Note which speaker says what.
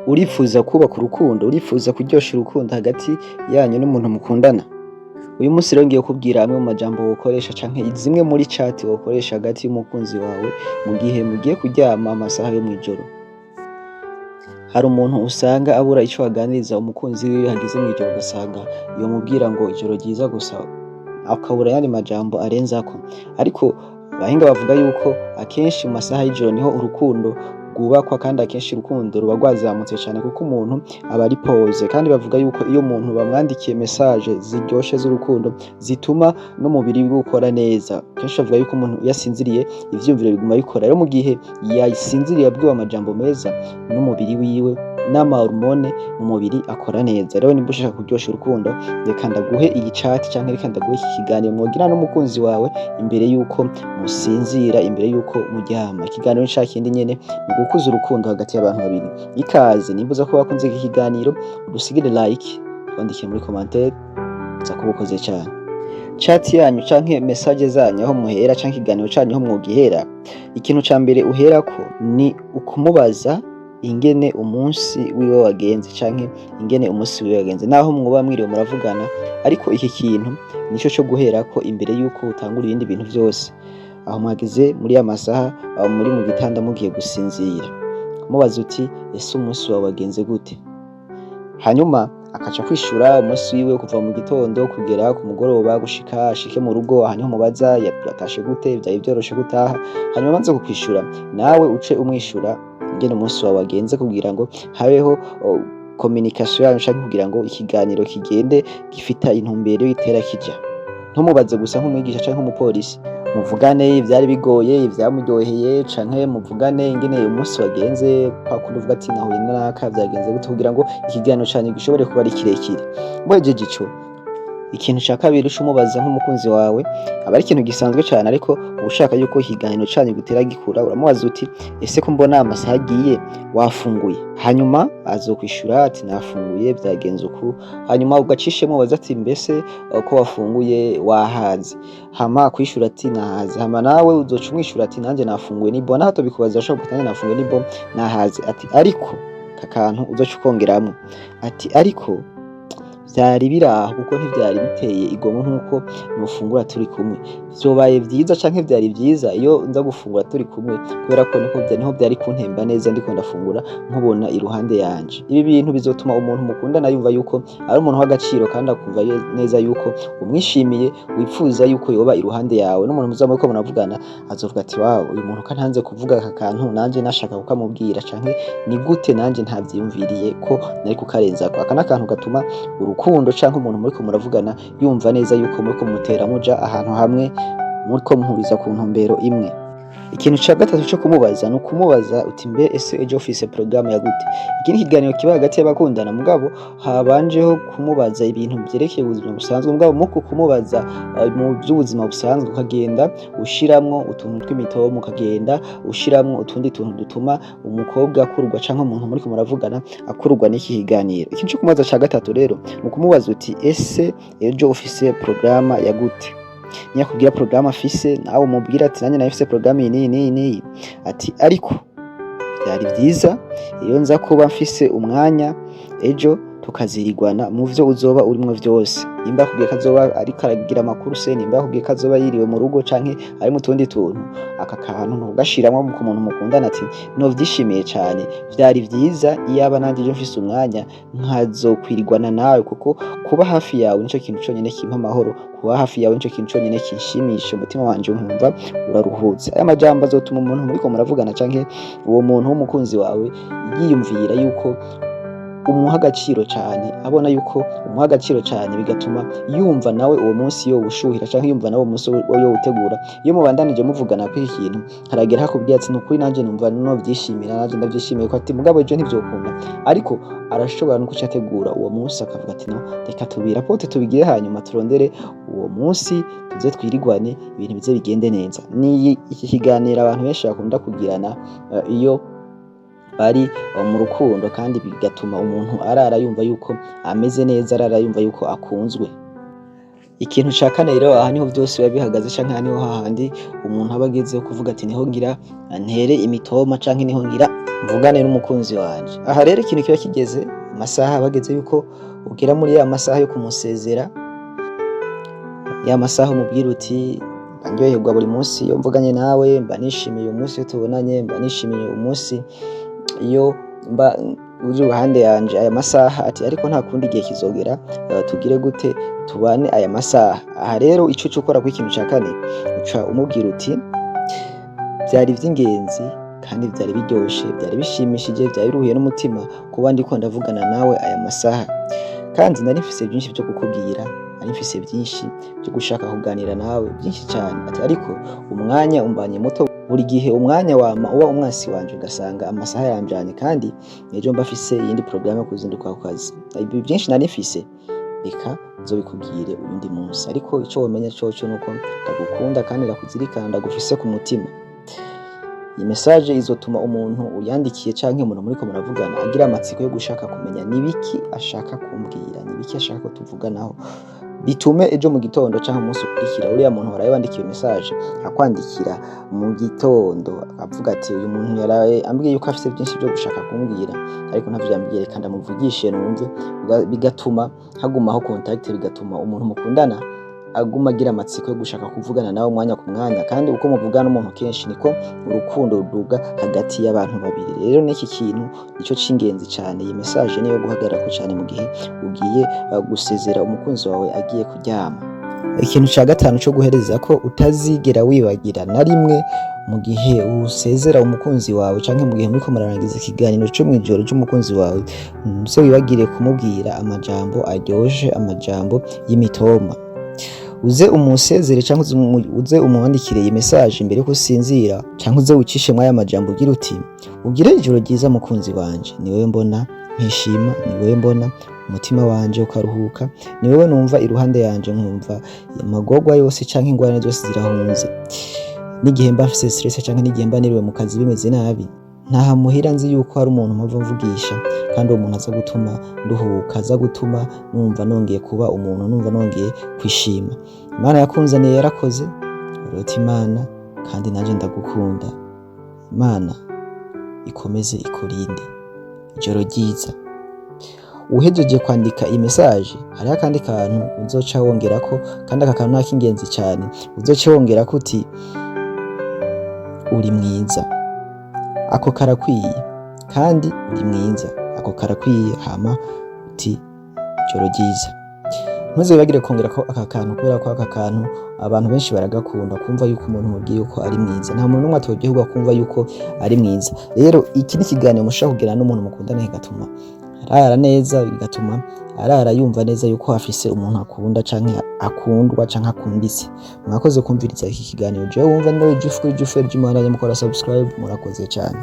Speaker 1: Urifuza kubaka urukundo, urifuza kuryosha urukundo hagati yanyu n'umuntu mukundana? Uyu munsi rero ngiye kukubwira amwe mu majambo wokoresha canke zimwe muri chat wokoresha hagati y'umukunzi wawe mu gihe mugiye kuryama amasaha yo mw'ijoro. Hari umuntu usanga abura ico aganiriza umukunzi wiwe hageze mw'ijoro, ugasanga yomubwira ngo ijoro ryiza gusa, akabura ayandi majambo arenzako. Ariko abahinga bavuga yuko akenshi mu masaha y'ijoro niho urukundo rwubakwa, kandi akenshi urukundo ruba rwazamutse cane kuko umuntu aba ari pose, kandi bavuga yuko iyo umuntu bamwandikiye message ziryoshe z'urukundo zituma n'umubiri wiwe ukora neza. Kenshi bavuga yuko umuntu iyo asinziriye ivyiyumviro biguma bikora, rero mu gihe yasinziriye abwiwe amajambo meza n'umubiri wiwe n'amahormone mu mubiri akora neza. Rero nimba ushaka kuryosha urukundo, reka ndaguhe iyi chat canke reka ndaguhe iki kiganiro mwogira n'umukunzi wawe imbere yuko musinzira, imbere yuko muryama. Ikiganiro ni ca kindi nyene, ni gukuza urukundo hagati y'abantu babiri. Ikaze, nimba uza ko wakunze iki kiganiro udusigire like, twandikire muri commentaire, uza kuba ukoze cane. Chat yanyu canke message zanyu aho muhera canke ikiganiro canyu aho mwogihera, ikintu ca mbere uherako ni ukumubaza ingene umunsi wiwe wagenze canke ingene umunsi wiwe wagenze, naho mwoba mwiriwe muravugana, ariko iki kintu nico co guherako imbere yuko utangura ibindi bintu vyose. Aho mwageze muri ya masaha, aho muri mu gitanda mugiye gusinzira, mubaza uti ese umunsi wawe wagenze gute? Hanyuma akaca kwishura umunsi wiwe kuva mu gitondo kugera ku mugoroba gushika ashike mu rugo. Hanyuma mubaza yatashe gute, vyari vyoroshe gutaha. Hanyuma amaze kukwishura, nawe uce umwishura ingene umunsi wawe wagenze, kugira ngo habeho communication yanyu canke kugira ngo ikiganiro kigende gifita intumbero itera kija. Ntumubaze gusa nk'umwigisha canke nk'umupolisi, muvugane ivyari bigoye, ivyamuryoheye, canke muvugane ingene umunsi wagenze, kwa kundi uvuga ati nahuye n'aka vyagenze gute, kugira ngo ikiganiro canyu gishobore kuba ari kirekire. Muhejeje ico, ikintu ca kabiri uca umubaza nk'umukunzi wawe, aba ari ikintu gisanzwe cane, ariko ushaka yuko ikiganiro canyu gitera gikura, uramubaza uti ese ko mbona amasaha agiye, wafunguye? Hanyuma azokwishura ati nafunguye, vyagenze uku. Hanyuma ugacishemo ubaza ati mbese ko wafunguye wahaze? Hama kwishura ati nahaze. Hama nawe uzoca umwishura ati nanje nafunguye nibo, naho tobikubaza urashobora gutanga nafunguye nibo nahaze. Ati ariko kakantu uzoca ukongeramwo ati ariko vyari biraho kuko ntivyari biteye igomwe nkuko mufungura turi kumwe. Vyobaye vyiza canke vyari vyiza iyo nza gufungura turi kumwe, kubera ko niho vyari kuntemba neza ndiko ndafungura nkubona iruhande yanje. Ibi bintu bizotuma umuntu mukundana yumva yuko ari umuntu w'agaciro, kandi akumva neza yuko umwishimiye, wipfuza yuko yoba iruhande yawe. N'umuntu muzaba muriko muravugana azovuga ati wow, uyu muntu kantanze kuvuga aka kantu nanje nashaka kukamubwira, canke ni gute nanje ntavyiyumviriye ko nari kukarenzako. Aka n'akantu gatuma urukundo canke umuntu muriko muravugana yumva neza yuko muriko mutera muja ahantu hamwe, muriko muhuriza ku ntumbero imwe. Ikintu ca gatatu co kumubaza ni ukumubaza uti mbe ese ejo ufise programme ya gute? Iki ni ikiganiro kiba hagati y'abakundana, mugabo habanjeho kumubaza ibintu vyerekeye ubuzima busanzwe. Mugabo muko kumubaza mu vy'ubuzima busanzwe, ukagenda ushiramwo utuntu tw'imitomo, ukagenda ushiramwo utundi tuntu dutuma umukobwa akururwa canke umuntu muriko muravugana akururwa n'iki kiganiro. Ikintu co kumubaza ca gatatu rero ni ukumubaza uti ese ejo ufise programme ya gute? Niyakubwira programme afise, nawe umubwira ati nanje nafise programme iyi. Ati ariko vyari vyiza iyo nza kuba mfise umwanya ejo tukazirigwana mu vyo uzoba urimwo vyose. Nimba yakubwiye ko azoba ariko aragira amakuru se, nimba yakubwiye ko azoba yiriwe mu rugo canke ari mu tundi tuntu, aka kantu ntugashiramwo ku muntu mukundana ati novyishimiye cane, vyari vyiza iyaba nanje ejo mfise umwanya nkazokwirirwana nawe, kuko kuba hafi yawe nico kintu conyene kimpa amahoro, kuba hafi yawe nico kintu conyene kinshimisha umutima wanje, nkumva uraruhutse. Aya majambo azotuma umuntu muriko muravugana canke uwo muntu w'umukunzi wawe yiyumvira yuko umuha agaciro cane, abona yuko umuha agaciro cane, bigatuma yumva nawe uwo munsi yo ushuhira canke yumva nawe uwo munsi yo utegura. Iyo mubandanije muvugana ko iki kintu, haragera hakubwiye ati nukuri nanje numva novyishimira, nanje ndavyishimiye ko ati mugabo ejo ntivyokunda, ariko arashobora no kucategura uwo munsi akavuga ati no reka tubirapote tubigire, hanyuma turondere uwo munsi tuze twirigwane, ibintu bize bigende neza. Ni iki kiganiro abantu benshi bakunda kugirana iyo bari mu rukundo, kandi bigatuma umuntu arara yumva yuko ameze neza, arara yumva yuko akunzwe. Ikintu ca kane rero aha niho vyose biba bihagaze canke aha niho hahandi umuntu aba agezeho kuvuga ati niho ngira ntere imitoma canke niho ngira mvugane n'umukunzi wanje. Aha rero ikintu kiba kigeze amasaha aba ageze yuko ugera muri ya masaha yo kumusezera, ya masaha umubwira uti mba ndyoherwa buri munsi iyo mvuganye nawe, mba nishimiye umunsi iyo tubonanye, mba nishimiye umunsi iyo mba uri iruhande yanje aya masaha, ati ariko nta kundi igihe kizogera tugire gute tubane aya masaha. Aha rero ico uca ukora kw'ikintu ca kane uca umubwira uti vyari ivy'ingenzi kandi vyari biryoshe, vyari bishimishije, vyari biruhuye n'umutima kuba ndiko ndavugana nawe aya masaha, kandi nari mfise vyinshi vyo kukubwira, nari mfise vyinshi vyo gushaka kuganira nawe vyinshi cane, ati ariko umwanya umbanye muto, buri gihe umwanya wama uba umwansi wanje ugasanga amasaha yanjanye, kandi ejo mba mfise iyindi porogaramu yo kuzinduka ku kazi. Ibi vyinshi nari mfise reka nzobikubwire uyundi munsi, ariko ico womenya coco nuko ndagukunda kandi ndakuzirikana, ndagufise ku mutima. Iyi message izotuma umuntu uyandikiye canke umuntu muriko muravugana agira amatsiko yo gushaka kumenya nibiki ashaka kumbwira, nibiki ashaka ko tuvuganaho, bitume ejo mu gitondo canke umunsi ukurikira uriya muntu waraye wandikiye message akwandikira mu gitondo avuga ati uyu muntu yaraye ambwiye yuko afise vyinshi vyo gushaka kumbwira ariko ntavyo yambwiye, reka ndamuvugishe numve, bigatuma hagumaho contact, bigatuma umuntu mukundana aguma agira amatsiko yo gushaka kuvugana nawe umwanya ku mwanya, kandi uko muvugana n'umuntu kenshi niko urukundo ruduga hagati y'abantu babiri. Rero n'iki kintu nico c'ingenzi cane, iyi message niyo guhagararako cane mu gihe ugiye gusezera umukunzi wawe agiye kuryama. Ikintu ca gatanu co guhereza ko utazigera wibagira na rimwe mu gihe usezera umukunzi wawe canke mu gihe muriko murarangiza ikiganiro co mw'ijoro c'umukunzi wawe, ntuze wibagire kumubwira amajambo aryoshe, amajambo y'imitoma. Uze umusezere canke uze umwandikire iyi message imbere yuko usinzira, canke uze wicishe mwaya majambo ugira uti ugire ijoro ryiza mukunzi wanje, ni wewe mbona nkishima, ni wewe mbona umutima wanje ukaruhuka, ni wewe numva iruhande yanje nkumva amagorwa yose canke ingorane zose zirahunze. N'igihe mba mfise stress canke n'igihe mba niriwe mu kazi bimeze nabi, ntaha muhira nzi yuko hari umuntu mpava mvugisha, kandi uwo muntu aza gutuma nduhuka, aza gutuma numva nongeye kuba umuntu, numva nongeye kwishima. Imana yakunzaniye yarakoze, urota Imana kandi nanje ndagukunda. Imana ikomeze ikurinde. Ijoro ryiza. Uhejeje kwandika iyi message hariho akandi kantu uzoca wongerako, kandi aka kantu n'akingenzi cane, uzoca wongerako uti uri mwiza. Ako karakwiye, kandi uri mwiza, ako karakwiye, hama uti ijoro ryiza. Ntuzibagire kongerako aka kantu, kubera ko aka kantu abantu benshi baragakunda, kumva yuko umuntu mubwiye yuko ari mwiza. Nta muntu n'umwe atogehurwa kumva yuko ari mwiza. Rero iki ni ikiganiro mushaka kugirana n'umuntu mukundana, kigatuma arara neza, bigatuma arara yumva neza yuko afise umuntu akunda canke akundwa canke akunditse. Mwakoze kumviriza iki kiganiro. Jewe wumva nawe Jufuri ry'Imana, mukora subscribe, murakoze cane.